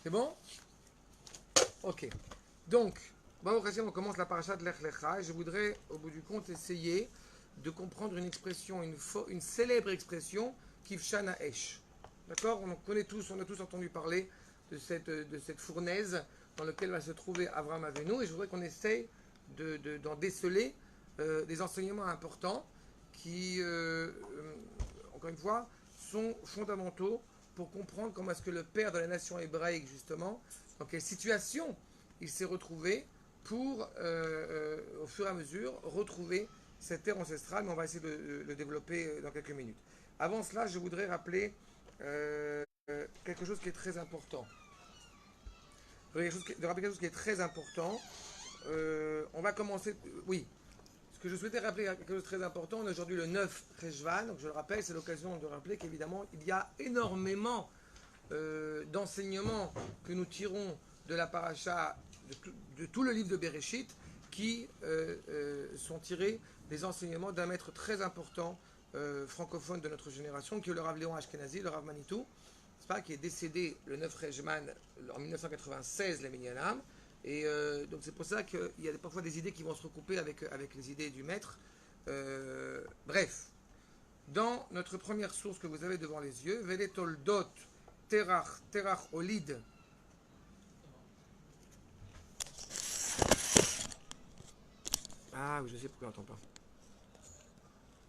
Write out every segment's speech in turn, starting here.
C'est bon? Ok. Donc, on commence la paracha de Lech Lecha et je voudrais, au bout du compte, essayer de comprendre une expression, une célèbre expression, Kivshana Esh. D'accord? On a tous entendu parler de cette fournaise dans laquelle va se trouver Avraham Avinu et je voudrais qu'on essaye d'en déceler des enseignements importants qui, encore une fois, sont fondamentaux pour comprendre comment est-ce que le père de la nation hébraïque, justement, dans quelle situation il s'est retrouvé pour, au fur et à mesure, retrouver cette terre ancestrale, mais on va essayer de le développer dans quelques minutes. Avant cela, je voudrais rappeler quelque chose qui est très important. De rappeler quelque chose qui est très important. On va commencer... Oui. Ce que je souhaitais rappeler, quelque chose de très important, on est aujourd'hui le 9 Rejvan, donc je le rappelle, c'est l'occasion de rappeler qu'évidemment, il y a énormément d'enseignements que nous tirons de la paracha, de tout le livre de Bereshit, qui sont tirés des enseignements d'un maître très important francophone de notre génération, qui est le Rav Léon Ashkenazi, le Rav Manitou, qui est décédé le 9 Rejvan en 1996, les Minyanam. Et donc c'est pour ça qu'il y a parfois des idées qui vont se recouper avec les idées du maître. Bref, dans notre première source que vous avez devant les yeux, Veletoldot Terach Olid. Ah oui, je sais pourquoi il n'entend pas.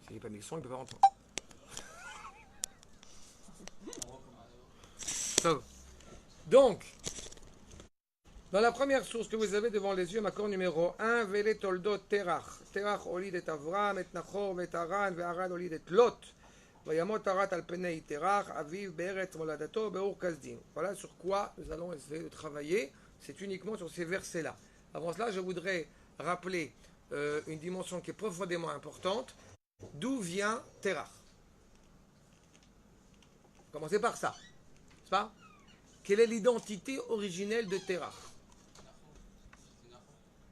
S'il n'est pas mis le son, il ne peut pas entendre. Donc, dans la première source que vous avez devant les yeux, Makor numéro 1, Vele Toldot Terach. Terach olid et Avram, et Nachor, et Haran, et Haran olid et Lot. Vayamot Harat al Penei Terach, Aviv, Be'eret, Moladato, Be'ur Kasdim. Voilà sur quoi nous allons essayer de travailler. C'est uniquement sur ces versets-là. Avant cela, je voudrais rappeler une dimension qui est profondément importante. D'où vient Terach? Commencez par ça. C'est pas? Quelle est l'identité originelle de Terach?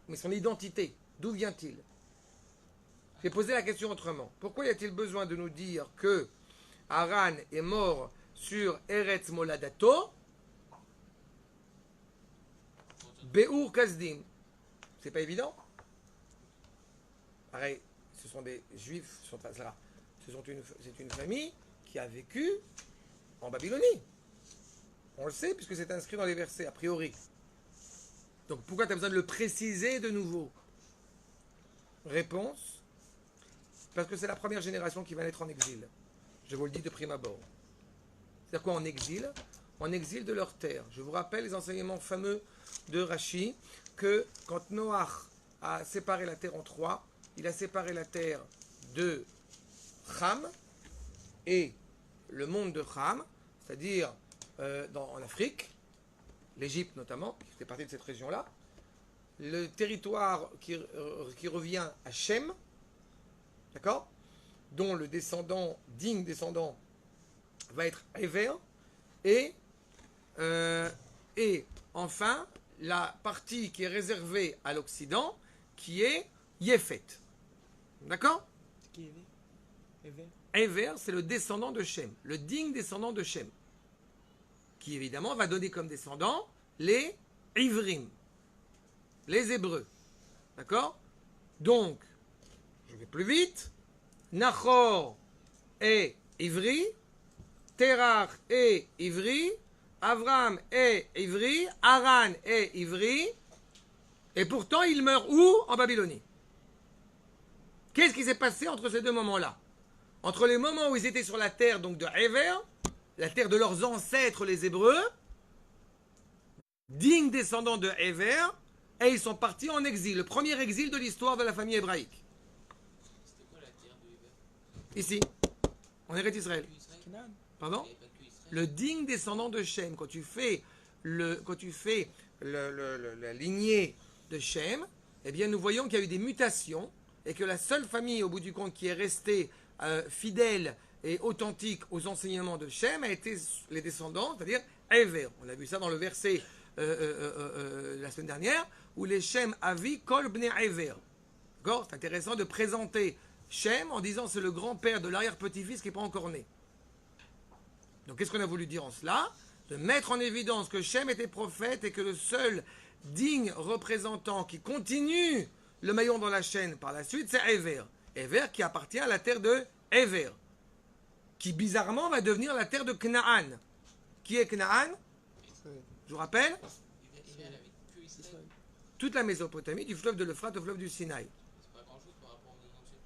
Mais son identité, d'où vient-il? J'ai posé la question autrement. Pourquoi y a-t-il besoin de nous dire que Haran est mort sur Eretz Moladato, Be'ur Kasdim? C'est pas évident? Pareil, ce sont des juifs, c'est une famille qui a vécu en Babylonie. On le sait puisque c'est inscrit dans les versets, a priori. Donc pourquoi tu as besoin de le préciser de nouveau? Réponse, parce que c'est la première génération qui va naître en exil. Je vous le dis de prime abord. C'est-à-dire quoi en exil? En exil de leur terre. Je vous rappelle les enseignements fameux de Rashi, que quand Noach a séparé la terre en trois, il a séparé la terre de Ham et le monde de Ham, c'est-à-dire en Afrique, l'Égypte notamment, qui fait partie de cette région-là, le territoire qui revient à Shem, d'accord, dont le digne descendant, va être Ever, et enfin, la partie qui est réservée à l'Occident, qui est Yefet. D'accord? Qui est Ever? Ever, c'est le descendant de Shem, le digne descendant de Shem, qui évidemment va donner comme descendants les Ivrim, les Hébreux. D'accord? Donc, je vais plus vite. Nachor est Ivri, Terach est Ivri, Avram est Ivri, Haran est Ivri, et pourtant il meurt où? En Babylonie. Qu'est-ce qui s'est passé entre ces deux moments-là? Entre les moments où ils étaient sur la terre donc de Ever, la terre de leurs ancêtres les Hébreux, dignes descendants de Ever, et ils sont partis en exil, le premier exil de l'histoire de la famille hébraïque. C'était quoi la terre de Ever? Ici, en Eretz Israël. Canaan. Pardon? Il n'y avait pas que Israël. Le digne descendant de Shem. Quand tu fais la lignée de Shem, eh bien nous voyons qu'il y a eu des mutations et que la seule famille, au bout du compte, qui est restée fidèle et authentique aux enseignements de Shem a été les descendants, c'est-à-dire Ever. On a vu ça dans le verset la semaine dernière, où les Shem Avi Kol Bnei Ever. D'accord? C'est intéressant de présenter Shem en disant c'est le grand-père de l'arrière-petit-fils qui n'est pas encore né. Donc qu'est-ce qu'on a voulu dire en cela? de mettre en évidence que Shem était prophète et que le seul digne représentant qui continue le maillon dans la chaîne par la suite, c'est Ever. Ever qui appartient à la terre de Ever, qui bizarrement va devenir la terre de Canaan. Qui est Canaan? Je vous rappelle, Israël avait que Israël. toute la Mésopotamie, du fleuve de l'Euphrate au fleuve du Sinaï. C'est pas grand chose par rapport au monde entier.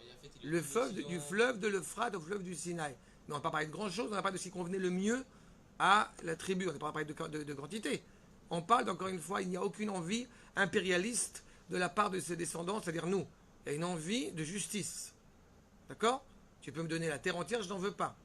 Et en fait, il est Le plus fleuve, d'Occident. du fleuve de l'Euphrate au fleuve du Sinaï. Mais on n'a pas parlé de grand chose, on n'a pas de ce qui convenait le mieux à la tribu, on n'a pas parlé de quantité. On parle, encore une fois, il n'y a aucune envie impérialiste de la part de ses descendants, c'est-à-dire nous. Il y a une envie de justice. D'accord? Tu peux me donner la terre entière, je n'en veux pas.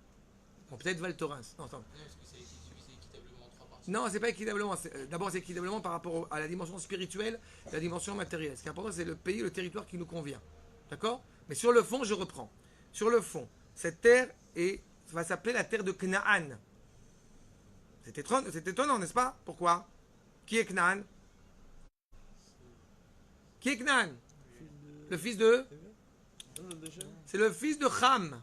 Bon, peut-être Val Thorens. Non, attends. Non, parce que c'est divisé équitablement en trois parties. Non, c'est pas équitablement. D'abord, c'est équitablement par rapport à la dimension spirituelle, la dimension matérielle. Ce qui est important, c'est le pays, le territoire qui nous convient. D'accord? Mais sur le fond, je reprends. Sur le fond, cette terre va s'appeler la terre de Canaan. C'est étonnant, n'est-ce pas? Pourquoi? Qui est Canaan? Qui est Canaan? Le fils de? C'est le fils de Ham.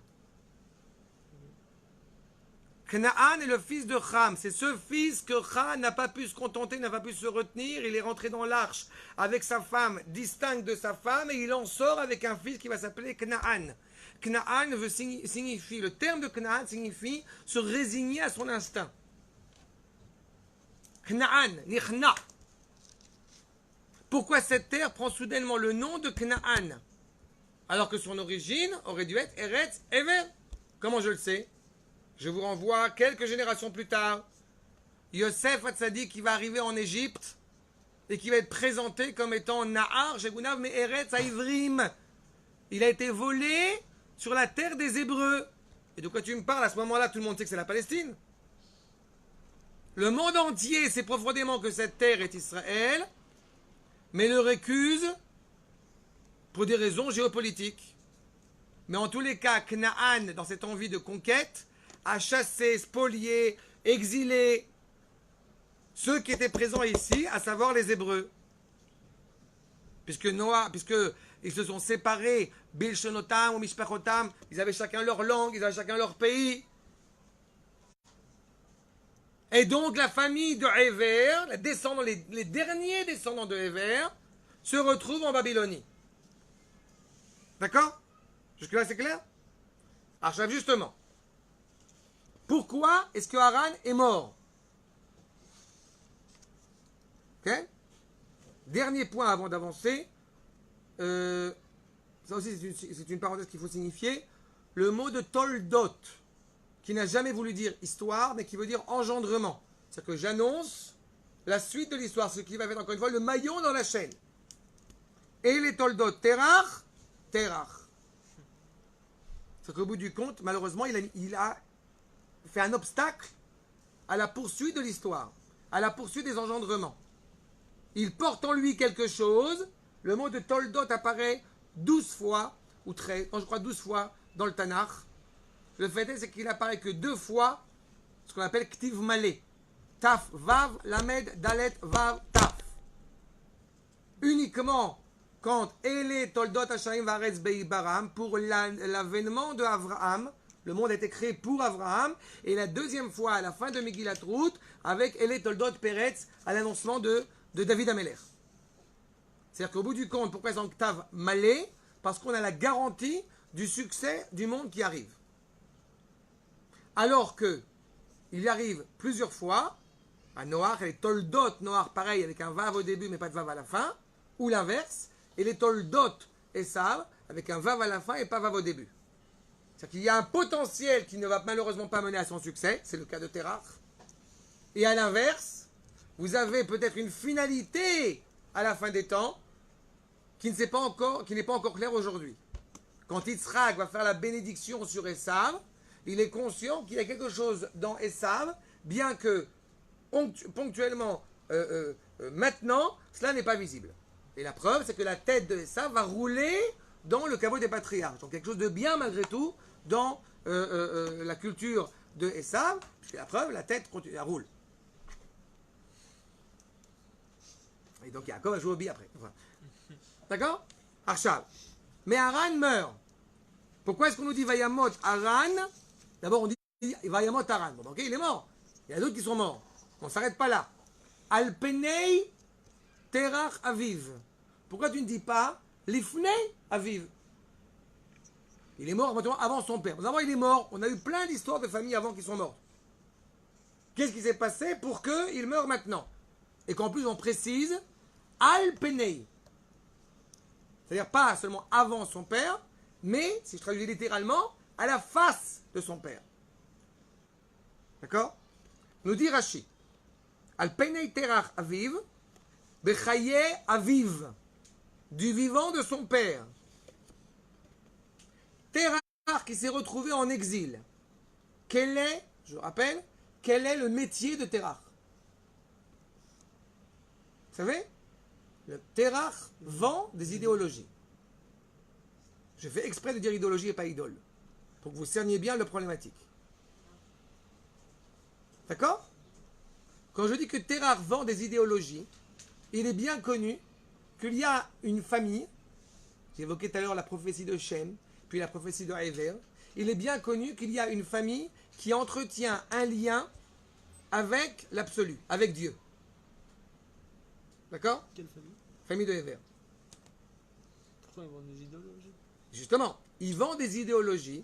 Canaan est le fils de Ham. C'est ce fils que Ham n'a pas pu se contenter, n'a pas pu se retenir. Il est rentré dans l'arche avec sa femme, distincte de sa femme, et il en sort avec un fils qui va s'appeler Canaan. Canaan signifie, le terme de Canaan signifie se résigner à son instinct. Canaan, Nichna. Pourquoi cette terre prend soudainement le nom de Canaan, alors que son origine aurait dû être Eretz Ever? Comment je le sais? Je vous renvoie quelques générations plus tard. Yosef Hatzadik qui va arriver en Égypte et qui va être présenté comme étant Nahar, Shegunav, mais Eretz Haïvrim. Il a été volé sur la terre des Hébreux. Et de quoi tu me parles? À ce moment-là, tout le monde sait que c'est la Palestine. Le monde entier sait profondément que cette terre est Israël, mais le récuse pour des raisons géopolitiques. Mais en tous les cas, Canaan, dans cette envie de conquête, a chassé, spolié, exilé ceux qui étaient présents ici, à savoir les Hébreux. Puisque ils se sont séparés, Bilshonotam ou Mishpachotam, ils avaient chacun leur langue, ils avaient chacun leur pays. Et donc la famille de Héver, les derniers descendants de Héver, se retrouvent en Babylonie. D'accord? Jusque-là, c'est clair? Alors, justement, pourquoi est-ce que Haran est mort? Ok? Dernier point avant d'avancer. Ça aussi, c'est une parenthèse qu'il faut signifier. Le mot de Toldot, qui n'a jamais voulu dire histoire, mais qui veut dire engendrement. C'est-à-dire que j'annonce la suite de l'histoire, ce qui va faire encore une fois le maillon dans la chaîne. Et les Toldot, Terach. C'est qu'au bout du compte, malheureusement, il a fait un obstacle à la poursuite de l'histoire, à la poursuite des engendrements. Il porte en lui quelque chose. Le mot de Toldot apparaît 12 fois, ou 13, je crois 12 fois dans le Tanakh. Le fait est, c'est qu'il apparaît que 2 fois, ce qu'on appelle Ktiv Malé. Taf, Vav, Lamed, Dalet, Vav, Taf. Uniquement quand Ele Toldot Hashaim Varetz Beibaram, pour l'avènement de Avraham, le monde a été créé pour Avraham, et la deuxième fois à la fin de Megillat Ruth, avec Ele Toldot Peretz, à l'annoncement de David Ameler. C'est-à-dire qu'au bout du compte, pourquoi c'est en Ktav Malé? Parce qu'on a la garantie du succès du monde qui arrive. Alors que il y arrive plusieurs fois, à Noach, les Toldot Noach, pareil, avec un Vav au début, mais pas de Vav à la fin, ou l'inverse, et les Toldot Esav, avec un Vav à la fin et pas Vav au début. C'est-à-dire qu'il y a un potentiel qui ne va malheureusement pas mener à son succès, c'est le cas de Terach. Et à l'inverse, vous avez peut-être une finalité à la fin des temps qui n'est pas encore claire aujourd'hui. Quand Yitzhak va faire la bénédiction sur Esav, il est conscient qu'il y a quelque chose dans Esav, bien que ponctuellement, maintenant, cela n'est pas visible. Et la preuve, c'est que la tête de Esav va rouler dans le caveau des patriarches. Donc quelque chose de bien malgré tout dans la culture de Esav, puisque la preuve, la tête continue, elle roule. Et donc Yaakov a joué au billes après. Voilà. D'accord? Arshal. Mais Haran meurt. Pourquoi est-ce qu'on nous dit Vayamot Haran? D'abord on dit Vayamot Haran. Bon, ok, il est mort. Il y a d'autres qui sont morts. On ne s'arrête pas là. Alpenei terach aviv. Pourquoi tu ne dis pas lifnei aviv? Il est mort avant son père. Avant, il est mort. On a eu plein d'histoires de familles avant qui sont mortes. Qu'est-ce qui s'est passé pour qu'il meure maintenant? Et qu'en plus, on précise alpenei. C'est-à-dire pas seulement avant son père, mais, si je traduis littéralement, à la face de son père. D'accord? Nous dit Rashi. Alpenei terach aviv, bechaye aviv. Du vivant de son père. Terach qui s'est retrouvé en exil. Quel est, je rappelle, quel est le métier de Terach? Vous savez? Le Terach vend des idéologies. Je fais exprès de dire idéologie et pas idole. Pour que vous cerniez bien le problématique. D'accord? Quand je dis que Terach vend des idéologies, il est bien connu qu'il y a une famille, j'ai évoqué tout à l'heure la prophétie de Shem, puis la prophétie de Héver, il est bien connu qu'il y a une famille qui entretient un lien avec l'absolu, avec Dieu. D'accord? Quelle famille? Famille de Héver. Pourquoi ils vendent des idéologies? Justement, ils vendent des idéologies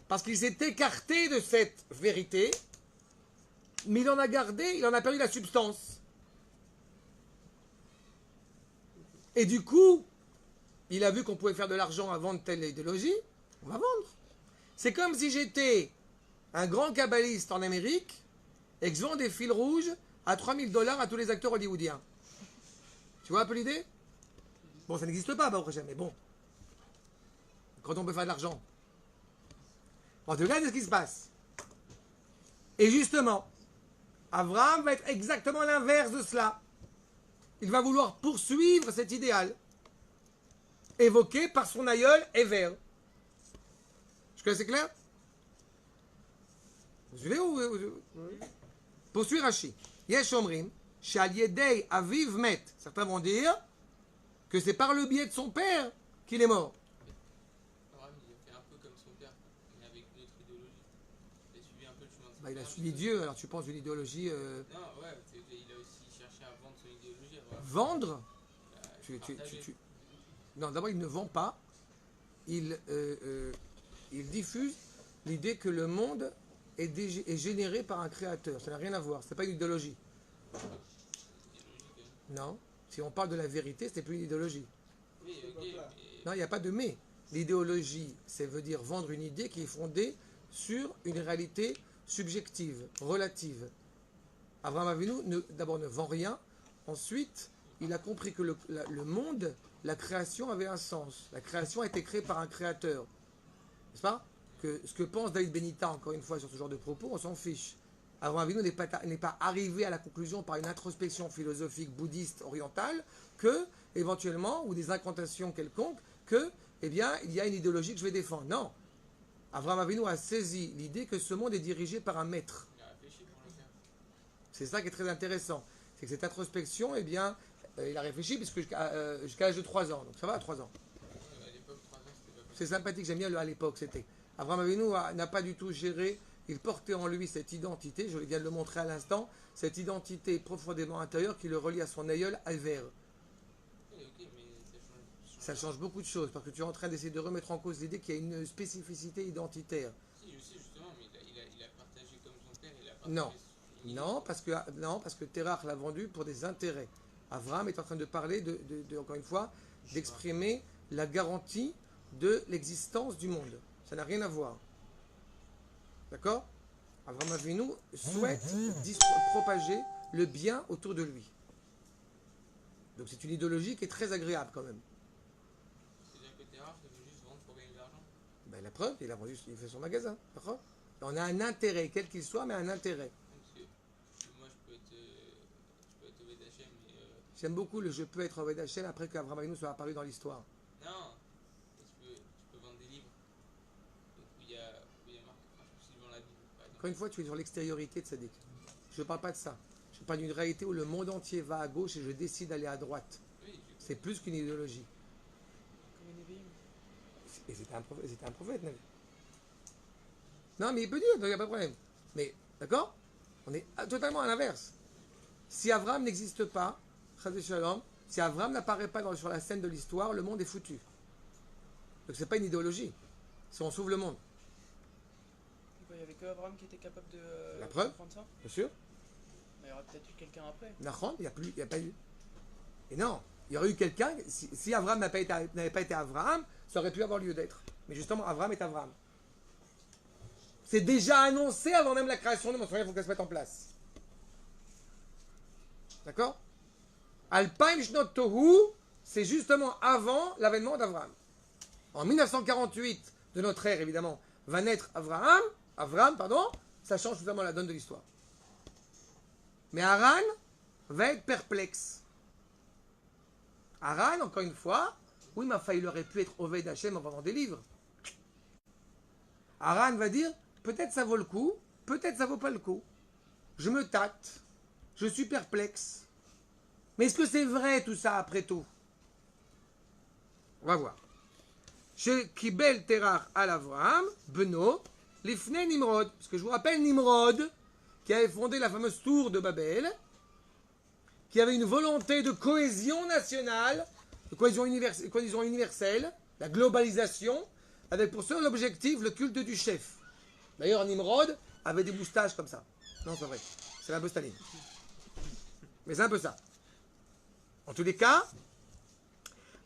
parce qu'il s'est écarté de cette vérité, mais il en a gardé, il en a perdu la substance. Et du coup, il a vu qu'on pouvait faire de l'argent à vendre telle idéologie, on va vendre. C'est comme si j'étais un grand kabbaliste en Amérique et que je vends des fils rouges à $3000 à tous les acteurs hollywoodiens. Tu vois un peu l'idée? Bon, ça n'existe pas, mais bon. Quand on peut faire de l'argent. En tout cas, c'est ce qui se passe. Et justement, Abraham va être exactement l'inverse de cela. Il va vouloir poursuivre cet idéal évoqué par son aïeul Héver. Jusque-là, c'est clair? Vous suivez ou... Oui. Poursuit Rashi. Yesh omrim, she'al yedei aviv met. Certains vont dire que c'est par le biais de son père qu'il est mort. Abraham, il a fait un peu comme son père, mais avec une autre idéologie. Il a suivi un peu le chemin de son Bah, il a père, suivi Dieu, alors tu penses une idéologie... Non, ouais, il a aussi cherché à vendre son idéologie. Abraham. Vendre? Il a partagé. Non, d'abord, il ne vend pas. Il diffuse l'idée que le monde est généré par un créateur. Ça n'a rien à voir. Ce n'est pas une idéologie. Idéologie, quand même. Non. Si on parle de la vérité, ce n'est plus une idéologie. Oui, ok, mais... Non, il n'y a pas de mais. L'idéologie, ça veut dire vendre une idée qui est fondée sur une réalité subjective, relative. Abraham Avinu, d'abord, ne vend rien. Ensuite, il a compris que le monde, la création avait un sens. La création a été créée par un créateur. N'est-ce pas? Que ce que pense David Benita, encore une fois, sur ce genre de propos, on s'en fiche. Abraham Avinu n'est pas arrivé à la conclusion par une introspection philosophique bouddhiste orientale que, éventuellement, ou des incantations quelconques, que, eh bien, il y a une idéologie que je vais défendre. Non. Abraham Avinu a saisi l'idée que ce monde est dirigé par un maître. Il a réfléchi pour le faire. C'est ça qui est très intéressant. C'est que cette introspection, eh bien, il a réfléchi puisque jusqu'à l'âge de 3 ans. Donc ça va à 3 ans. À l'époque, 3 ans, c'était pas possible. C'est sympathique, j'aime bien le à l'époque, c'était. Abraham Avinu n'a pas du tout géré, il portait en lui cette identité, je viens de le montrer à l'instant, cette identité profondément intérieure qui le relie à son aïeul Héver. Oui, ok, mais ça change. Ça change beaucoup de choses parce que tu es en train d'essayer de remettre en cause l'idée qu'il y a une spécificité identitaire. Si, je sais justement, mais il a partagé comme son père, il a partagé. Non. son idée. Non, parce que Terach l'a vendu pour des intérêts. Abraham est en train de parler, encore une fois, d'exprimer la garantie de l'existence du monde. Ça n'a rien à voir. D'accord? Abraham Avinu souhaite propager le bien autour de lui. Donc c'est une idéologie qui est très agréable quand même. C'est-à-dire que Terra devait juste vendre pour gagner de l'argent. Ben, la preuve, il fait son magasin. D'accord? On a un intérêt, quel qu'il soit, mais un intérêt. Parce que moi, je peux être Obed Hashem, mais... J'aime beaucoup le je peux être Oved Hashem après qu'Abraham Avinu soit apparu dans l'histoire. Non, tu peux vendre des livres. Donc, où il y a marqué, enfin, je sais pas si vend la Bible, par exemple. Encore une fois, tu es sur l'extériorité de Sadik. Je ne parle pas de ça. Je parle d'une réalité où le monde entier va à gauche et je décide d'aller à droite. Oui, C'est plus qu'une idéologie. Comme une éveillée. Et c'était un prophète, Navi. Non, mais il peut dire, donc il n'y a pas de problème. Mais, d'accord? On est totalement à l'inverse. Si Abraham n'existe pas, Chas v'Shalom, si Abraham n'apparaît pas sur la scène de l'histoire, le monde est foutu. Donc c'est pas une idéologie. Si on sauve le monde. Il n'y avait que Abraham qui était capable de La preuve. comprendre ça. Bien sûr. Mais il y aura peut-être eu quelqu'un après. Nachon, il n'y a pas eu. Et non, il y aurait eu quelqu'un, si Abraham n'avait pas été Abraham, ça aurait pu avoir lieu d'être. Mais justement, Abraham est Abraham. C'est déjà annoncé avant même la création du monde. Il faut qu'elle se mette en place. D'accord? Alpaim Shnot Tohu, c'est justement avant l'avènement d'Abraham. En 1948 de notre ère, évidemment, va naître Abraham, ça change totalement la donne de l'histoire. Mais Haran va être perplexe. Haran, encore une fois, oui, mais il aurait pu être Oved Hashem en vendant des livres. Haran va dire, peut-être ça vaut le coup, peut-être ça vaut pas le coup. Je me tâte, je suis perplexe. Mais est-ce que c'est vrai tout ça après tout? On va voir. Chez Kibel Terach al Avraham, Beno, Lifne Nimrod. Parce que je vous rappelle Nimrod, qui avait fondé la fameuse tour de Babel, qui avait une volonté de cohésion nationale, de cohésion universelle, la globalisation, avec pour seul objectif le culte du chef. D'ailleurs, Nimrod avait des moustaches comme ça. Non, c'est pas vrai. C'est un peu Staline. Mais c'est un peu ça. En tous les cas,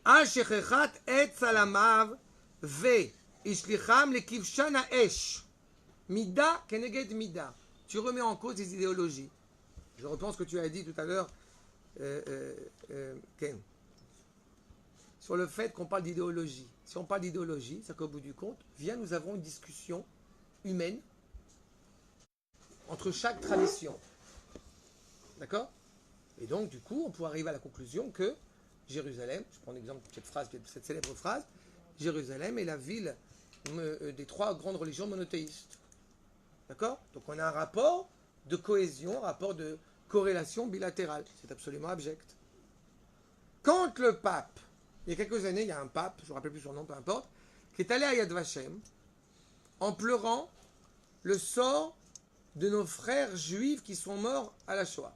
Al Shechechat et Salamav ve Ishlicham le Kivshan Haesh. Mida keneged Mida. Tu remets en cause des idéologies. Je repense ce que tu as dit tout à l'heure, Ken, sur le fait qu'on parle d'idéologie. Si on parle d'idéologie, c'est qu'au bout du compte, nous avons une discussion humaine entre chaque tradition. D'accord? Et donc, du coup, on pourrait arriver à la conclusion que Jérusalem, je prends l'exemple de cette célèbre phrase, Jérusalem est la ville des trois grandes religions monothéistes. D'accord? Donc on a un rapport de cohésion, un rapport de corrélation bilatérale. C'est absolument abject. Quand le pape, il y a quelques années, il y a un pape, je ne me rappelle plus son nom, peu importe, qui est allé à Yad Vashem en pleurant le sort de nos frères juifs qui sont morts à la Shoah.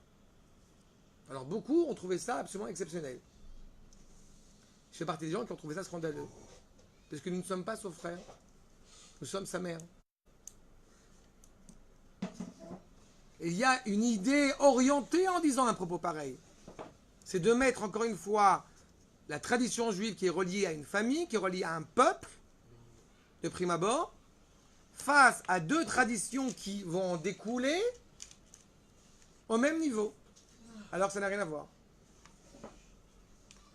Alors beaucoup ont trouvé ça absolument exceptionnel. Je fais partie des gens qui ont trouvé ça scandaleux. Parce que nous ne sommes pas son frère. Nous sommes sa mère. Et il y a une idée orientée en disant un propos pareil. C'est de mettre encore une fois la tradition juive qui est reliée à une famille, qui est reliée à un peuple, de prime abord, face à deux traditions qui vont en découler au même niveau. Alors que ça n'a rien à voir.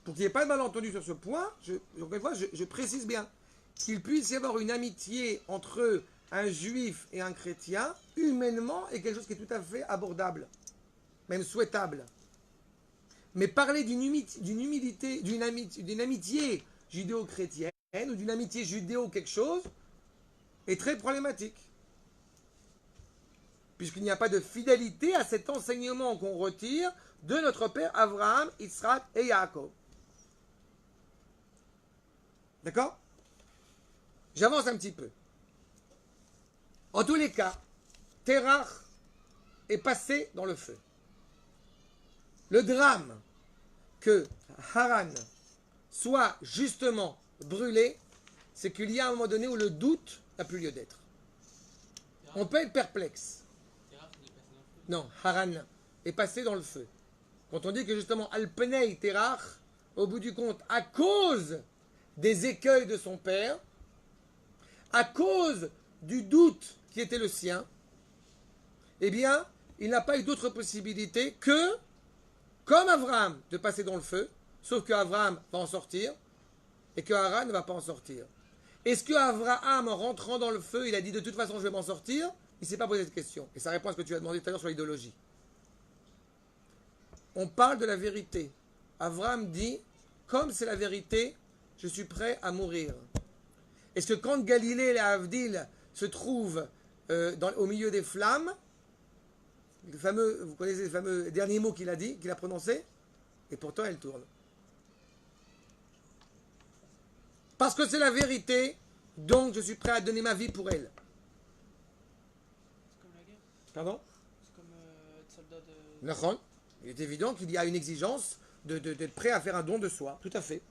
Pour qu'il n'y ait pas de malentendu sur ce point, je précise bien qu'il puisse y avoir une amitié entre un juif et un chrétien, humainement, est quelque chose qui est tout à fait abordable, même souhaitable. Mais parler d'une amitié judéo-chrétienne ou d'une amitié judéo quelque chose est très problématique. Puisqu'il n'y a pas de fidélité à cet enseignement qu'on retire de notre père Abraham, Yitzhak et Yaakov. D'accord? J'avance un petit peu. En tous les cas, Terach est passé dans le feu. Le drame que Haran soit justement brûlé, c'est qu'il y a un moment donné où le doute n'a plus lieu d'être. On peut être perplexe. Non, Haran est passé dans le feu. Quand on dit que justement Alpenei Terach, au bout du compte, à cause des écueils de son père, à cause du doute qui était le sien, eh bien, il n'a pas eu d'autre possibilité que, comme Abraham, de passer dans le feu, sauf que Abraham va en sortir et que Haran ne va pas en sortir. Est-ce que Abraham, en rentrant dans le feu, il a dit de toute façon je vais m'en sortir? Il ne s'est pas posé cette question. Et ça répond à ce que tu as demandé tout à l'heure sur l'idéologie. On parle de la vérité. Abraham dit, comme c'est la vérité, je suis prêt à mourir. Est-ce que quand Galilée et Avdil se trouvent au milieu des flammes, vous connaissez les fameux derniers mots qu'il a dit, qu'il a prononcés, et pourtant elle tourne. Parce que c'est la vérité, donc je suis prêt à donner ma vie pour elle. C'est comme la guerre. Pardon? C'est comme Nachon. Il est évident qu'il y a une exigence d'être prêt à faire un don de soi. Tout à fait.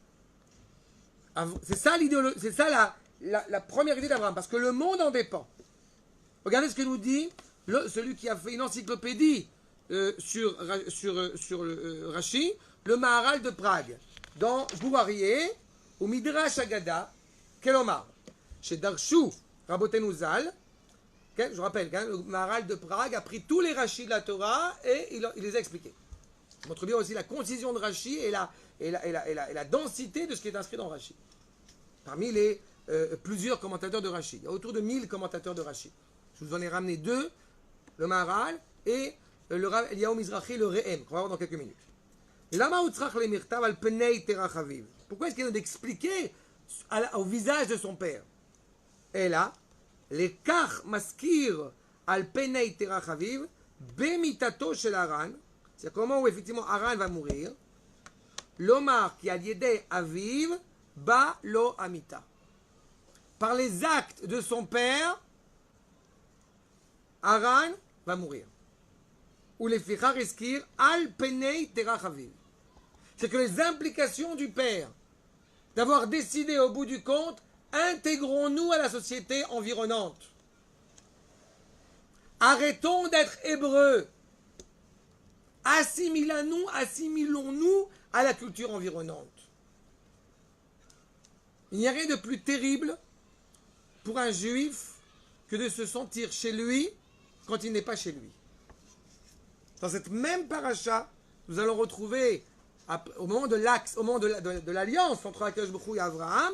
C'est ça l'idéologie, c'est ça la première idée d'Abraham, parce que le monde en dépend. Regardez ce que nous dit celui qui a fait une encyclopédie sur Rashi, le Maharal de Prague, dans Bourarié, au Midrash Agada, Kelomar, chez Darshu Rabotenu Zal. Je rappelle, le Maharal de Prague a pris tous les Rashi de la Torah et il les a expliqués. Ça montre bien aussi la concision de Rashi et la densité de ce qui est inscrit dans Rashi. Parmi les plusieurs commentateurs de Rashi. Il y a autour de 1000 commentateurs de Rashi. Je vous en ai ramené 2, le Maharal et le Rav Eliyahu Mizrahi, le Re'em, qu'on va voir dans quelques minutes. Pourquoi est-ce qu'il vient d'expliquer au visage de son père? Et là, les kach maskir al penei terach aviv bemitato shel Aran. C'est comment où effectivement Aran va mourir. L'omar qui a liédé aviv ba lo amita. Par les actes de son père, Aran va mourir. Ou les fichar eskir al penei terach aviv. C'est que les implications du père d'avoir décidé au bout du compte, intégrons-nous à la société environnante. Arrêtons d'être hébreux. Assimilons-nous à la culture environnante. Il n'y a rien de plus terrible pour un juif que de se sentir chez lui quand il n'est pas chez lui. Dans cette même paracha, nous allons retrouver, au moment de l'axe, au moment de l'alliance entre Akadosh Baruch Hu et Abraham,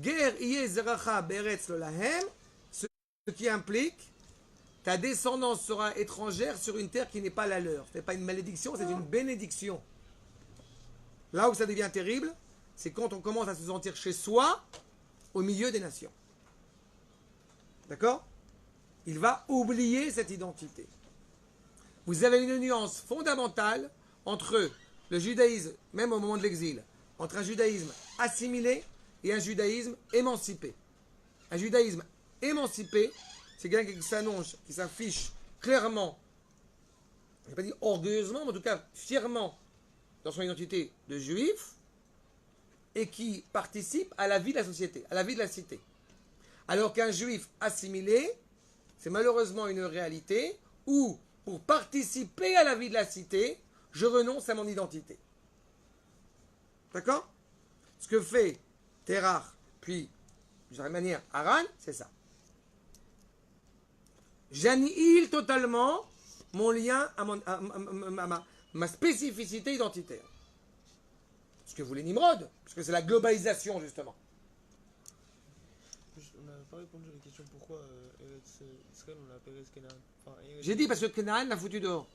Ger iye zeracha beretz lo lahem, ce qui implique ta descendance sera étrangère sur une terre qui n'est pas la leur. Ce n'est pas une malédiction, c'est une bénédiction. Là où ça devient terrible, c'est quand on commence à se sentir chez soi, au milieu des nations. D'accord? Il va oublier cette identité. Vous avez une nuance fondamentale entre le judaïsme, même au moment de l'exil, entre un judaïsme assimilé et un judaïsme émancipé. Un judaïsme émancipé, c'est quelqu'un qui s'annonce, qui s'affiche clairement, je ne vais pas dire orgueilleusement, mais en tout cas fièrement dans son identité de juif, et qui participe à la vie de la société, à la vie de la cité. Alors qu'un juif assimilé, c'est malheureusement une réalité où, pour participer à la vie de la cité, je renonce à mon identité. D'accord? Ce que fait Terach, puis, de cette manière, Haran, c'est ça. J'annihile totalement mon lien à ma spécificité identitaire. Ce que voulait Nimrod, parce que c'est la globalisation, justement. On n'a pas répondu à la question pourquoi Israël, on l'a appelé Canaan. Enfin, J'ai dit parce que Canaan l'a foutu dehors.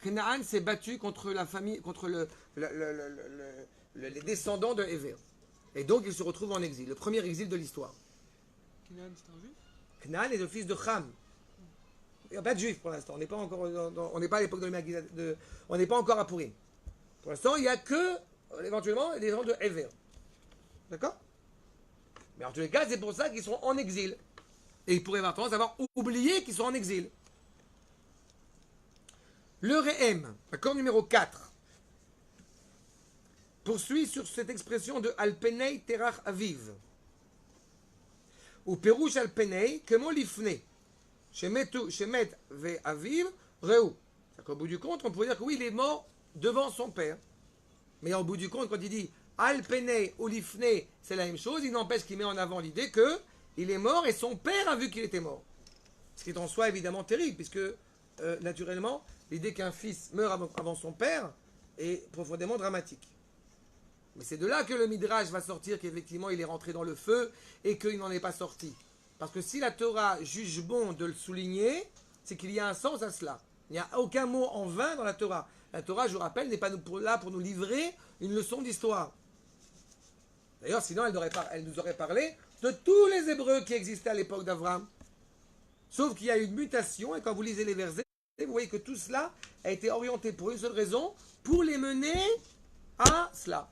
Canaan s'est battu contre la famille, contre les descendants de Héver. Et donc il se retrouve en exil, le premier exil de l'histoire. Canaan, c'est un juif? Canaan est le fils de Ham. Il n'y a pas de juif pour l'instant. On n'est pas encore, on n'est pas à l'époque de on n'est pas encore à Purim. Pour l'instant, il n'y a que éventuellement des gens de Héver. D'accord? Mais en tous les cas, c'est pour ça qu'ils sont en exil. Et ils pourraient avoir tendance à avoir oublié qu'ils sont en exil. Le Re'em, accord numéro 4, poursuit sur cette expression de Alpenei Terach Aviv. Ou Perouche Alpenei, Kemo Lifne, Shemet Ve Aviv, Reu. C'est-à-dire qu'au bout du compte, on pourrait dire que oui, il est mort devant son père. Mais au bout du compte, quand il dit Alpenei ou Lifne, c'est la même chose, il n'empêche qu'il met en avant l'idée qu'il est mort et son père a vu qu'il était mort. Ce qui est en soi évidemment terrible, puisque naturellement, l'idée qu'un fils meurt avant son père est profondément dramatique. Mais c'est de là que le Midrash va sortir qu'effectivement il est rentré dans le feu et qu'il n'en est pas sorti. Parce que si la Torah juge bon de le souligner, c'est qu'il y a un sens à cela. Il n'y a aucun mot en vain dans la Torah. La Torah, je vous rappelle, n'est pas là pour nous livrer une leçon d'histoire. D'ailleurs, sinon elle nous aurait parlé de tous les Hébreux qui existaient à l'époque d'Abraham. Sauf qu'il y a eu une mutation, et quand vous lisez les versets, vous voyez que tout cela a été orienté pour une seule raison, pour les mener à cela.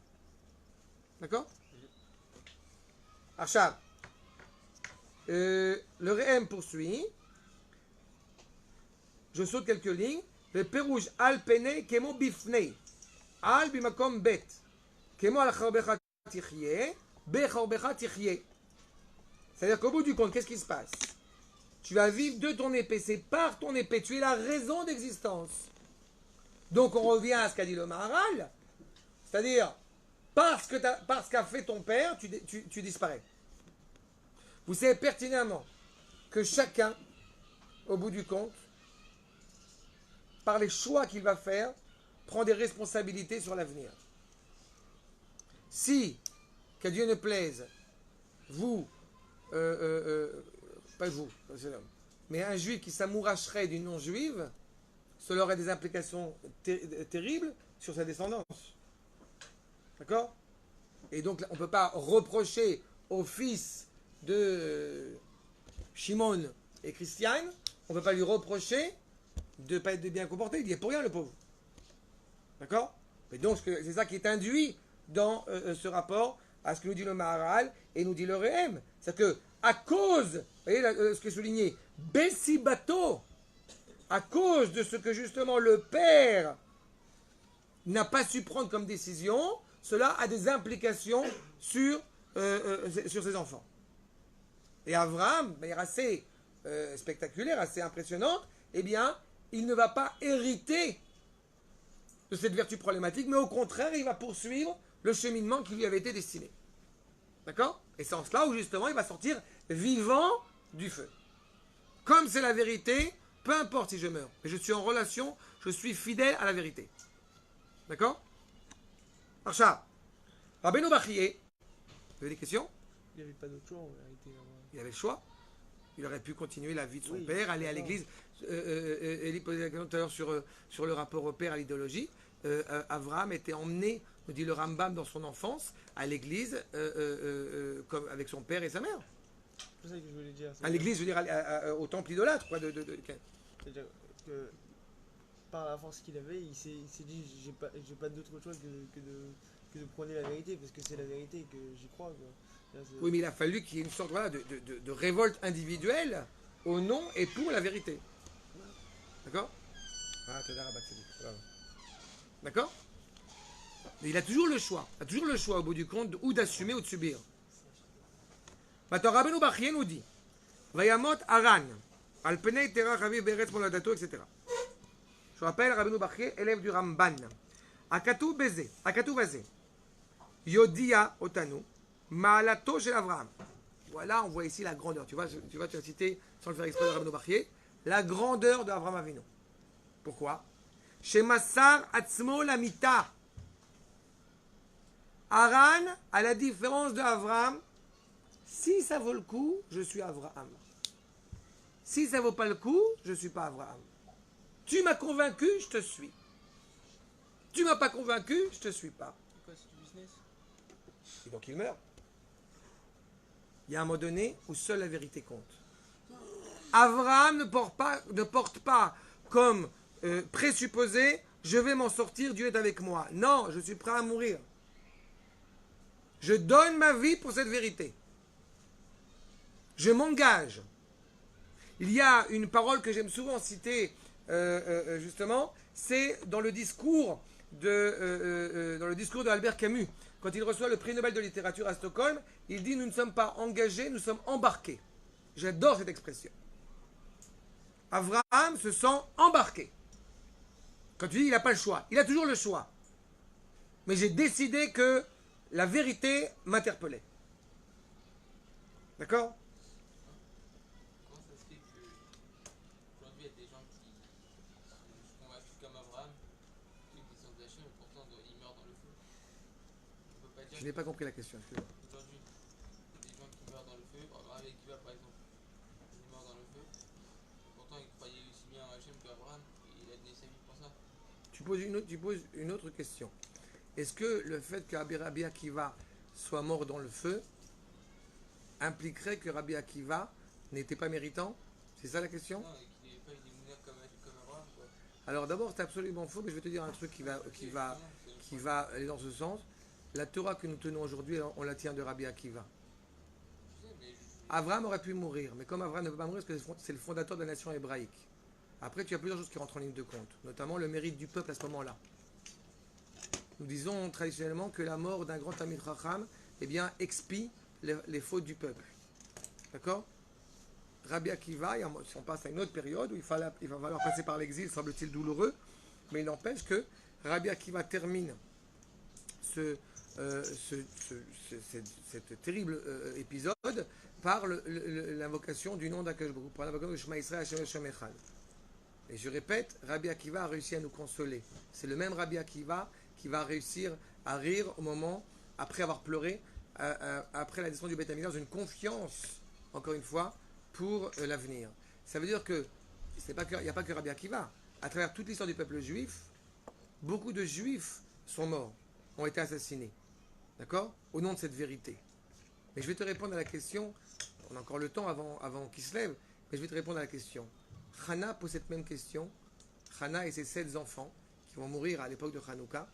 D'accord? Achab. Le Re'em poursuit. Je saute quelques lignes. ופירוש על פני כמו בפני. על במקום ב' כמו על חרבך תחיה, בחרבך תחיה. C'est-à-dire qu'au bout du compte, qu'est-ce qui se passe? Tu vas vivre de ton épée, c'est par ton épée, tu es la raison d'existence. Donc on revient à ce qu'a dit le Maharal, c'est-à-dire parce qu'a fait ton père, tu disparais. Vous savez pertinemment que chacun, au bout du compte, par les choix qu'il va faire, prend des responsabilités sur l'avenir. Si, que Dieu ne plaise, vous, pas vous, mais un juif qui s'amouracherait d'une non-juive, cela aurait des implications terribles sur sa descendance. D'accord? Et donc, on ne peut pas reprocher au fils de Shimon et Christiane, on ne peut pas lui reprocher de ne pas être bien comporté. Il y est pour rien, le pauvre. D'accord? Mais donc, c'est ça qui est induit dans ce rapport à ce que nous dit le Maharal et nous dit le Rehem. C'est que, à cause, vous voyez ce qui est souligné, Bessibato, à cause de ce que justement le père n'a pas su prendre comme décision, cela a des implications sur ses enfants. Et Abraham, de manière assez spectaculaire, assez impressionnante, eh bien, il ne va pas hériter de cette vertu problématique, mais au contraire, il va poursuivre le cheminement qui lui avait été destiné. D'accord? Et c'est en cela où justement il va sortir vivant du feu. Comme c'est la vérité, peu importe si je meurs, mais je suis en relation, je suis fidèle à la vérité. D'accord? Archa, Rabbeinu Bachye, vous avez des questions? Il n'y avait pas d'autre choix en réalité. Il avait le choix. Il aurait pu continuer la vie de son Oui, père, aller à l'église. Elie posait la question tout à l'heure sur le rapport au père à l'idéologie. Abraham était emmené, nous dit le Rambam, dans son enfance, à l'église, comme avec son père et sa mère. C'est ça que je voulais dire. À l'église, je veux dire, au temple idolâtre. Quoi, C'est-à-dire que par la force qu'il avait, il s'est dit j'ai pas d'autre choix que de prôner la vérité, parce que c'est la vérité que j'y crois. Quoi. Là, oui, mais il a fallu qu'il y ait une sorte voilà, de révolte individuelle au nom et pour la vérité. D'accord? D'accord? Mais il a toujours le choix. Il a toujours le choix au bout du compte ou d'assumer ou de subir. Maintenant, Rabbeinu Bachye nous dit Vayamot Aran, al penei terach aviv beretz moladato, etc. Je rappelle, Rabbeinu Bachye, élève du Ramban. Akatou bazé. Yodia otanu, ma'alato shel Avraham. Voilà, on voit ici la grandeur. Tu as cité, sans le faire exprès de Rabbeinu Bachye, la grandeur de Avraham Avinu. Pourquoi? Shemassar atzmo lamita. Aran, à la différence de Avraham, si ça vaut le coup, je suis Avraham. Si ça ne vaut pas le coup, je ne suis pas Avraham. Tu m'as convaincu, je te suis. Tu m'as pas convaincu, je te suis pas. C'est quoi, c'est du business? Et donc il meurt. Il y a un moment donné où seule la vérité compte. Avraham ne porte pas comme présupposé, je vais m'en sortir, Dieu est avec moi. Non, je suis prêt à mourir. Je donne ma vie pour cette vérité. Je m'engage. Il y a une parole que j'aime souvent citer, justement, c'est dans le discours de Albert Camus. Quand il reçoit le prix Nobel de littérature à Stockholm, il dit « Nous ne sommes pas engagés, nous sommes embarqués ». J'adore cette expression. Avraham se sent embarqué. Quand tu dis il n'a pas le choix, il a toujours le choix. Mais j'ai décidé que la vérité m'interpellait. D'accord? Comment ça se fait qu'aujourd'hui il y a des gens qui sont convaincus comme Abraham, qui descendent d'Hachem, et pourtant ils meurent dans le feu? On peut pas dire Je n'ai pas compris la question. Excusez-moi. qu'aujourd'hui il y a des gens qui meurent dans le feu, Abraham et Akiva par exemple, il est mort dans le feu, et pourtant il croyait aussi bien en Hachem qu'Abraham, et il a donné sa vie pour ça. Tu poses une autre question. Est-ce que le fait que Rabbi Akiva soit mort dans le feu impliquerait que Rabbi Akiva n'était pas méritant? C'est ça la question? Non, et qu'il n'ait pas eu des mounères comme Abraham, quoi. Alors d'abord, c'est absolument faux, mais je vais te dire un truc qui va aller dans ce sens. La Torah que nous tenons aujourd'hui, on la tient de Rabbi Akiva. Je sais, mais Abraham aurait pu mourir, mais comme Abraham ne peut pas mourir, parce que c'est le fondateur de la nation hébraïque. Après, tu as plusieurs choses qui rentrent en ligne de compte, notamment le mérite du peuple à ce moment-là. Nous disons traditionnellement que la mort d'un grand Talmid Chacham, eh bien, expie les fautes du peuple. D'accord? Rabbi Akiva, si on passe à une autre période où il va falloir passer par l'exil, semble-t-il douloureux, mais il n'empêche que Rabbi Akiva termine cet terrible épisode par l'invocation du nom d'Akadosh Baruch Hu, par l'invocation de Shema Israël Hashem Hashem Echad. Et je répète, Rabbi Akiva a réussi à nous consoler. C'est le même Rabbi Akiva qui va réussir à rire au moment, après avoir pleuré, après la descente du Beth Amikdash, dans une confiance, encore une fois, pour l'avenir. Ça veut dire que il n'y a pas que Rabbi Akiva. À travers toute l'histoire du peuple juif, beaucoup de juifs sont morts, ont été assassinés. D'accord? Au nom de cette vérité. Mais je vais te répondre à la question, on a encore le temps avant qu'il se lève, mais je vais te répondre à la question. Hana pose cette même question. Hana et ses 7 enfants qui vont mourir à l'époque de Hanouka.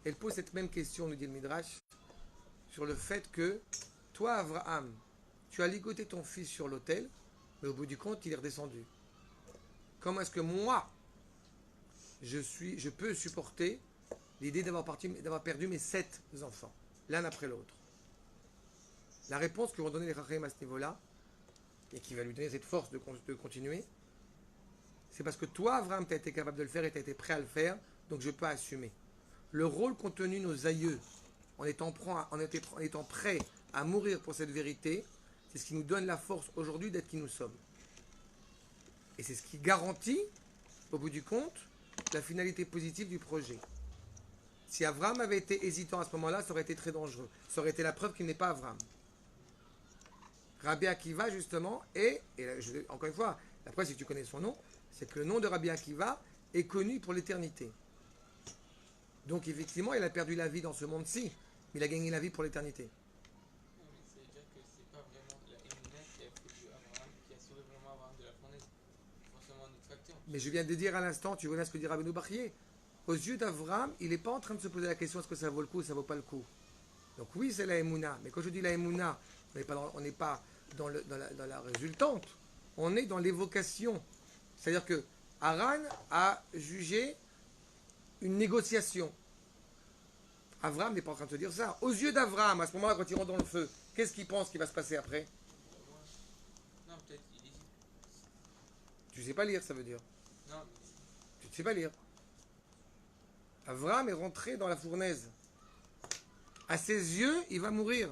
Elle pose cette même question, nous dit le Midrash, sur le fait que toi, Abraham, tu as ligoté ton fils sur l'autel, mais au bout du compte, il est redescendu. Comment est-ce que moi, je peux supporter l'idée d'avoir perdu mes 7 enfants, l'un après l'autre? La réponse que vont donner les Chachamim à ce niveau-là, et qui va lui donner cette force de continuer, c'est parce que toi, Abraham, tu as été capable de le faire et tu as été prêt à le faire, donc je peux assumer. Le rôle qu'ont tenu nos aïeux en étant prêts à mourir pour cette vérité, c'est ce qui nous donne la force aujourd'hui d'être qui nous sommes. Et c'est ce qui garantit, au bout du compte, la finalité positive du projet. Si Abraham avait été hésitant à ce moment-là, ça aurait été très dangereux. Ça aurait été la preuve qu'il n'est pas Abraham. Rabbi Akiva, justement, encore une fois, la preuve, si tu connais son nom, c'est que le nom de Rabbi Akiva est connu pour l'éternité. Donc, effectivement, il a perdu la vie dans ce monde-ci, mais il a gagné la vie pour l'éternité. Non, mais ça veut dire que c'est pas vraiment la Emouna qui a fait de Abraham, qui a sauvé vraiment Abraham de la fournaise. Forcément un autre facteur. Mais je viens de dire à l'instant, tu vois ce que dit Rabbeinu Bachye. Aux yeux d'Avraham, il n'est pas en train de se poser la question est-ce que ça vaut le coup ou ça ne vaut pas le coup. Donc oui, c'est la Emouna. Mais quand je dis la Emouna, on n'est pas dans la résultante. On est dans l'évocation. C'est-à-dire que Haran a jugé une négociation. Avraham n'est pas en train de te dire ça. Aux yeux d'Avraham, à ce moment-là, quand il rentre dans le feu, qu'est-ce qu'il pense qui va se passer après? Non, peut-être il hésite. Tu sais pas lire, ça veut dire. Non, Tu ne sais pas lire. Avraham est rentré dans la fournaise. À ses yeux, il va mourir.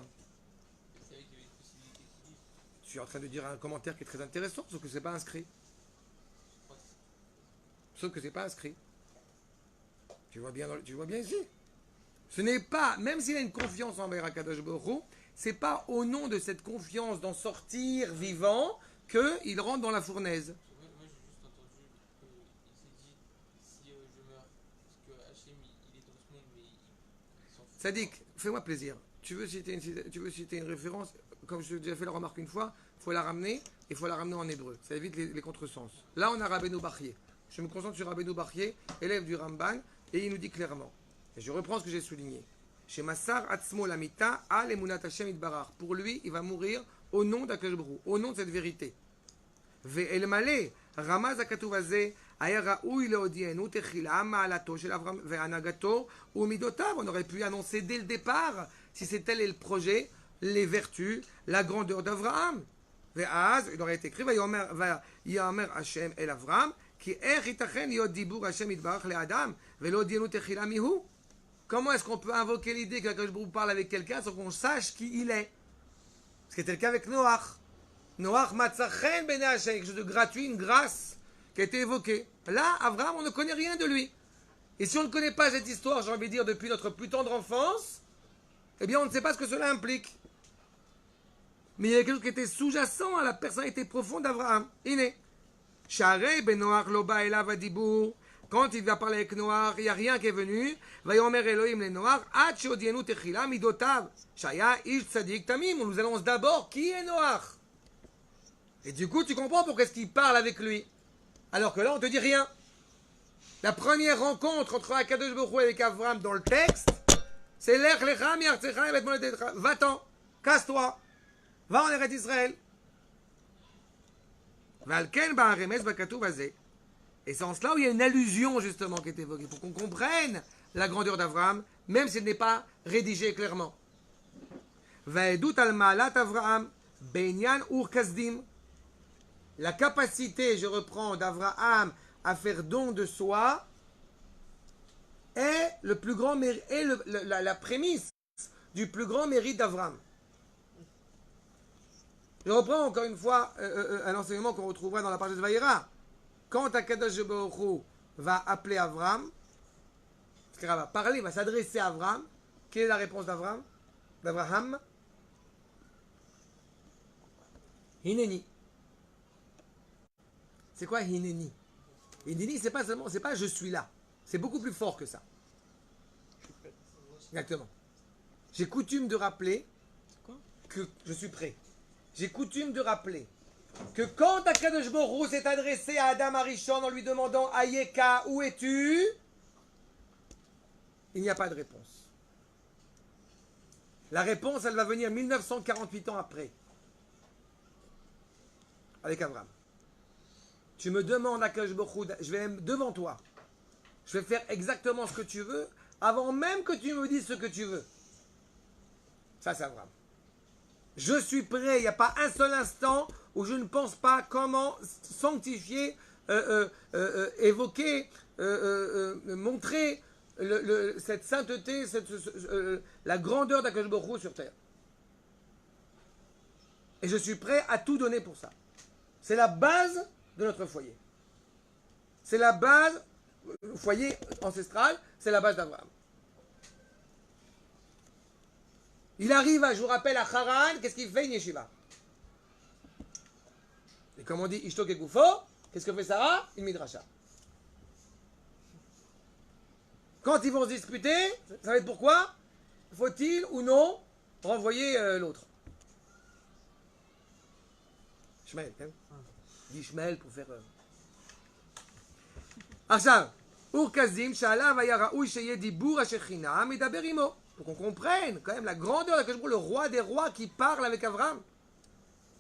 il savait qu'il y avait une possibilité qu'il dise. Je suis en train de dire un commentaire qui est très intéressant, sauf que c'est pas inscrit. Sauf que c'est pas inscrit. Tu vois bien ici. Ce n'est pas, même s'il a une confiance envers Akadosh Baruch Hu, c'est pas au nom de cette confiance d'en sortir vivant qu'il rentre dans la fournaise. Moi j'ai juste entendu qu'il s'est dit si je meurs, parce que Hachem il est dans ce monde, mais il s'en fout. Sadiq, fais-moi plaisir. Tu veux citer une référence, comme je t'ai déjà fait la remarque une fois, il faut la ramener, et il faut la ramener en hébreu. Ça évite les contresens. Là, on a Rabbeinu Bachye. Je me concentre sur Rabbeinu Bachye, élève du Ramban, et il nous dit clairement, et je reprends ce que j'ai souligné, chez Massar Atzmo Lamita, Al Emunat Hashem Itbarach. Pour lui, il va mourir au nom d'Akadosh Baruch Hu, au nom de cette vérité. Ve'el Malé, Ramaz Akatuv Hazeh, Aya Raoui Leodienu, Techila, Ma'alato, Shel Avram, Ve'anagato, ou Midotav. On aurait pu annoncer dès le départ, si c'est tel est le projet, les vertus, la grandeur d'Avraham. Ve'az, il aurait été écrit, Vayomer Hashem El Avram, Ki er itachen yod dibur Hashem Itbarach le Adam, Ve'lodienu Techila Mihu. Comment est-ce qu'on peut invoquer l'idée que Akadosh Baruch Hu parle avec quelqu'un sans qu'on sache qui il est? C'était le cas avec Noach. Noach matzachen bene Hashem, quelque chose de gratuit, une grâce qui a été évoquée. Là, Avraham, on ne connaît rien de lui. Et si on ne connaît pas cette histoire, j'ai envie de dire, depuis notre plus tendre enfance, eh bien, on ne sait pas ce que cela implique. Mais il y a quelque chose qui était sous-jacent à la personnalité profonde d'Avraham. Iné. Sharei ben Noach loba elav adibur. Quand il va parler avec Noach, il n'y a rien qui est venu. Vayomer Elohim le Noach, Ad sheodienu techila midotav. Shaya ish tzadik tamim. On nous annonce d'abord qui est Noach. Et du coup, tu comprends pourquoi est-ce qu'il parle avec lui. Alors que là, on ne te dit rien. La première rencontre entre Akadosh Baruch Hu et Avraham dans le texte, c'est Lech lecha mi'artzecha et moledecha. Va-t'en, casse-toi, va en Eretz Israël. Valken ba'aremes b'katuv hazeh. Et c'est en cela où il y a une allusion justement qui est évoquée, pour qu'on comprenne la grandeur d'Abraham, même si elle n'est pas rédigée clairement. Vaedut al ma'alat Avraham, Benyan ur kasdim. La capacité, je reprends, d'Abraham à faire don de soi est le plus grand mérite, est la prémisse du plus grand mérite d'Abraham. Je reprends encore une fois un enseignement qu'on retrouvera dans la page de Vaïra. Quand Akadosh Baruch Hu va appeler Abraham, il va parler, il va s'adresser à Abraham. Quelle est la réponse d'Abraham? Hineni. C'est quoi Hineni? Hineni, c'est pas seulement, c'est pas je suis là. C'est beaucoup plus fort que ça. Exactement. J'ai coutume de rappeler que je suis prêt. J'ai coutume de rappeler que quand Akadosh Baruch Hu s'est adressé à Adam Arishon en lui demandant Ayeka, où es-tu? Il n'y a pas de réponse. La réponse, elle va venir 1948 ans après. Avec Abraham. Tu me demandes Akadosh Baruch Hu, je vais devant toi. Je vais faire exactement ce que tu veux avant même que tu me dises ce que tu veux. Ça, c'est Abraham. Je suis prêt, il n'y a pas un seul instant où je ne pense pas comment sanctifier, évoquer, montrer cette sainteté, la grandeur d'Akadosh Baruch Hu sur terre. Et je suis prêt à tout donner pour ça. C'est la base de notre foyer. C'est la base, le foyer ancestral, c'est la base d'Abraham. Il arrive, je vous rappelle, à Haran, qu'est-ce qu'il fait, une yeshiva? Et comme on dit, Ishto Kekufo, qu'est-ce que fait Sarah? Une midrasha. Quand ils vont se disputer, ça va être pourquoi? Faut-il ou non renvoyer l'autre? Shmuel, hein? Dit Shmuel pour faire... עכשיו, אור כזים שעליו היה ראוי שיהיה דיבור השכינה מדבר עמו. Pour qu'on comprenne quand même la grandeur de le roi des rois qui parle avec Abraham.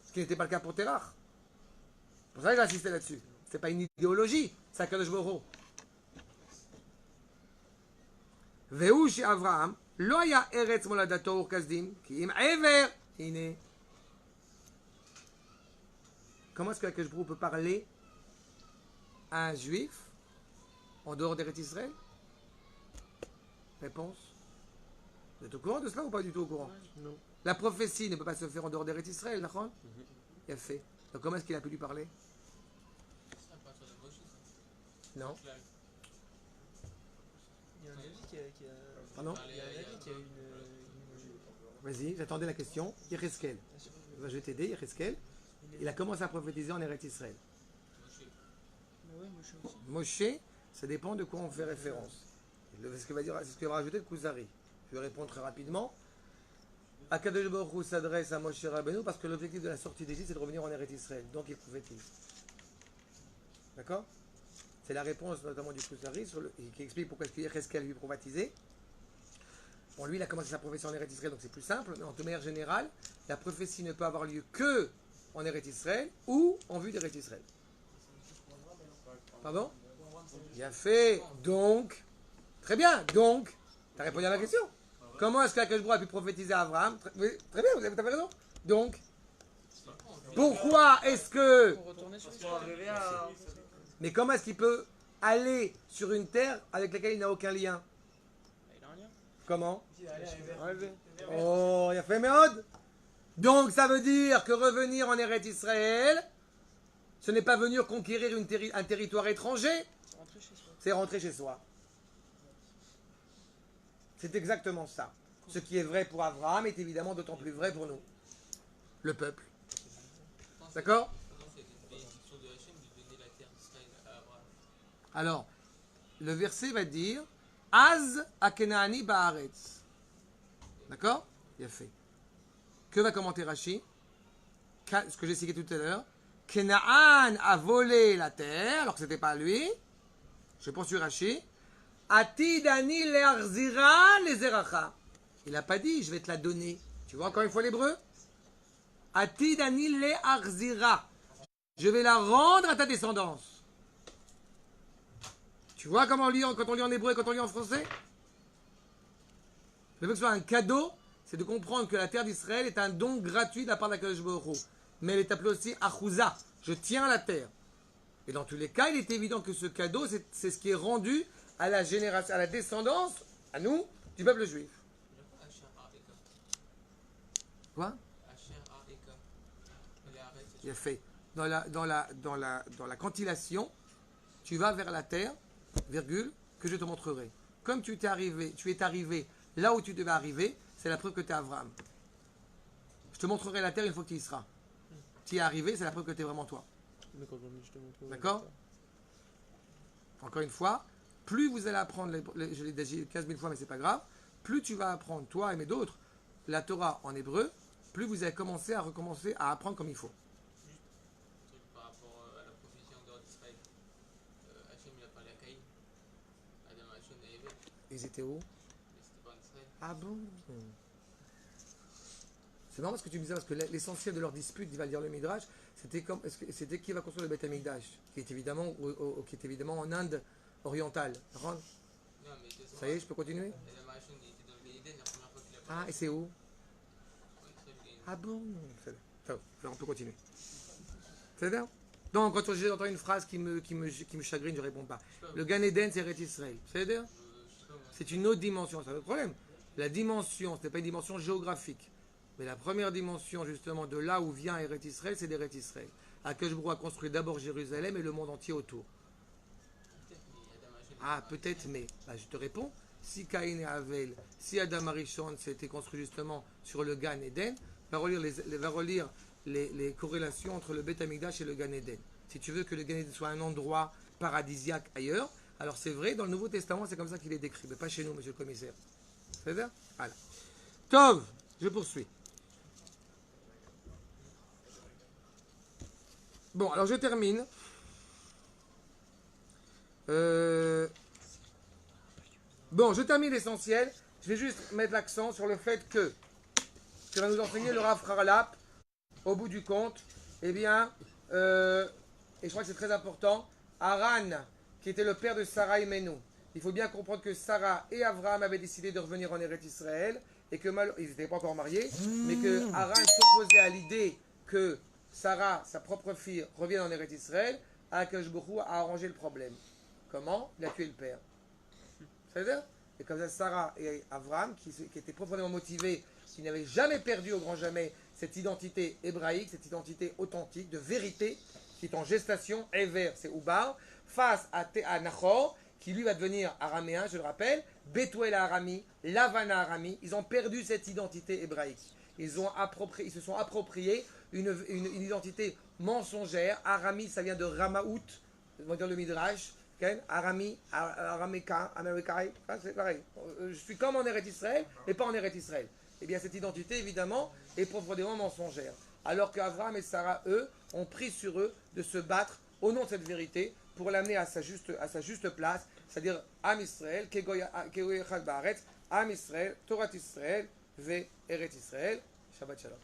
Ce qui n'était pas le cas pour Terach. C'est pour ça que j'ai insisté là-dessus. Ce n'est pas une idéologie, c'est Akadosh Baruch Hu. והוא שאברהם לא היה ארץ מולדתו אור כסדים, כי אם עבר, הנה. Comment est-ce que Akadosh Baruch Hu peut parler à un juif en dehors d'Eretz Israël? Réponse. Vous êtes au courant de cela ou pas du tout au courant? Non. La prophétie ne peut pas se faire en dehors d'Eretz Israël, d'accord? Il a fait. Donc comment est-ce qu'il a pu lui parler? C'est à partir de Moshe, ça. Non. Il y a un avis qui a Pardon? il y a un avis qui a une... Vas-y, j'attendais la question. Yereskel. Je vais t'aider, Yereskel. Il a commencé à prophétiser en Eretz Israël. Moshe. Ouais, moi je suis aussi. Moshe, ça dépend de quoi on fait référence. C'est ce que va rajouter le Kuzari. Je vais répondre très rapidement. Akadosh Baruch Hu s'adresse à Moshe Rabbeinu parce que l'objectif de la sortie d'Égypte, c'est de revenir en Eretz Israël. Donc il prophétise. D'accord? C'est la réponse notamment du Kuzari qui explique pourquoi est-ce qu'il lui prophétisé. Bon, lui, il a commencé sa prophétie en Eretz Israël, donc c'est plus simple. Mais en de manière générale, la prophétie ne peut avoir lieu que en Eretz Israël ou en vue d'Eretz Israël. Pardon? Bien fait. Donc, très bien. Donc, tu as répondu à ma question. Comment est-ce qu'Akadosh Baruch Hu a pu prophétiser à Abraham? Très bien, vous avez raison. Donc, pourquoi est-ce que... Pour retourner sur Pour arriver à... Mais comment est-ce qu'il peut aller sur une terre avec laquelle il n'a aucun lien? Il a un lien. Comment? Enlever. Oh, il a fait méode. Donc, ça veut dire que revenir en Eretz Israël, ce n'est pas venir conquérir un territoire étranger, C'est rentré chez soi. c'est rentrer chez soi. C'est exactement ça. Ce qui est vrai pour Abraham est évidemment d'autant plus vrai pour nous, le peuple. D'accord? Pourtant, c'est une bénédiction de Hachem de donner la terre d'Israël à Abraham. Alors, le verset va dire Az akenaani baaretz. D'accord? Il a fait. Que va commenter Rashi? Ce que j'ai cité tout à l'heure. Kenaan a volé la terre, alors que ce n'était pas lui. Je poursuis Rashi. Atidani le'arzira lezeracha. Il n'a pas dit je vais te la donner. Tu vois encore une fois l'hébreu? Atidani le'arzira. Je vais la rendre à ta descendance. Tu vois comment on lit quand on lit en hébreu et quand on lit en français? Le fait que ce soit un cadeau, c'est de comprendre que la terre d'Israël est un don gratuit de la part d'Akadosh Baruch Hu. Mais elle est appelée aussi Achouza. Je tiens la terre. Et dans tous les cas, il est évident que ce cadeau, c'est ce qui est rendu à la génération, à la descendance, à nous, du peuple juif. Quoi? Il a fait. Dans la cantillation, tu vas vers la terre, virgule, que je te montrerai. Comme tu es arrivé là où tu devais arriver, c'est la preuve que tu es Abraham. Je te montrerai la terre une fois que tu y seras. Tu y es arrivé, c'est la preuve que tu es vraiment toi. D'accord? Encore une fois, plus vous allez apprendre, je l'ai dit 15 000 fois, mais c'est pas grave, plus tu vas apprendre, toi et mes d'autres, la Torah en hébreu, plus vous allez recommencer à apprendre comme il faut. Par rapport à la prophétie en dehors d'Israël, Hachem il a parlé à Caïn, Adam Hachem et Ève, Ils étaient où? mais c'était pas en Israël. Ah bon? C'est marrant ce que tu me disais, parce que l'essentiel de leur dispute, il va le dire le Midrash, c'était qui va construire le Beth Amikdash, qui est évidemment en Inde orientale. Non, mais Ça y est, je peux continuer? Adam Hachem il était dans le Gan Eden la première fois qu'il a parlé. Ah, et c'est où? En Israël, le Gan Eden. Ah bon? Alors on peut continuer. C'est bien? Donc, quand j'entends une phrase qui me chagrine, je ne réponds pas. Le Gan Eden, c'est Eretz Israël. C'est bien? Je sais pas, moi. C'est une autre dimension, c'est un autre problème. La dimension, ce n'est pas une dimension géographique. Mais la première dimension, justement, de là où vient Eretz Israël, c'est d'Eretz Israël. Akadosh Baruch Hu a construit d'abord Jérusalem et le monde entier autour. Peut-être, mais Adam Hachem. Ah, peut-être, mais je te réponds. Si Caïn et Havel, si Adam Arishon s'était construit justement sur le Gan Eden, va relire les corrélations entre le Beth Amikdash et le Gan Eden. Si tu veux que le Gan Eden soit un endroit paradisiaque ailleurs, alors c'est vrai, dans le Nouveau Testament, c'est comme ça qu'il est décrit, mais pas chez nous, monsieur le commissaire. C'est ça? Voilà. Tov, je poursuis. Bon, alors je termine. Bon, je termine l'essentiel. Je vais juste mettre l'accent sur le fait que va nous enseigner le Rav Harlap, au bout du compte, eh bien, et je crois que c'est très important, Haran, qui était le père de Sarah et Menou. Il faut bien comprendre que Sarah et Abraham avaient décidé de revenir en Eretz Israël, et que ils n'étaient pas encore mariés, mais que Haran s'opposait à l'idée que Sarah, sa propre fille, revienne en Eretz Israël. Akadosh Baruch Hu a arrangé le problème. Comment? Il a tué le père. C'est-à-dire? Et comme ça, Sarah et Abraham, qui étaient profondément motivés, qui n'avaient jamais perdu au grand jamais cette identité hébraïque, cette identité authentique, de vérité, qui est en gestation, Ever, c'est Ubar, face à Nachor, qui lui va devenir araméen, je le rappelle, Bethuel Arami, Lavana Arami, ils ont perdu cette identité hébraïque. Ils se sont appropriés une identité mensongère. Arami, ça vient de Ramaout, on va dire le Midrash, Arami, Araméka, Américain, c'est pareil. Je suis comme en Eretz Israël, mais pas en Eretz Israël. Eh bien, cette identité, évidemment, est profondément mensongère. Alors qu'Abraham et Sarah, eux, ont pris sur eux de se battre au nom de cette vérité pour l'amener à sa juste place, c'est-à-dire Am Israël, Kegoy Echad Baaretz, Am Israël, Torah Israël, Ve Eretz Israël. Shabbat Shalom.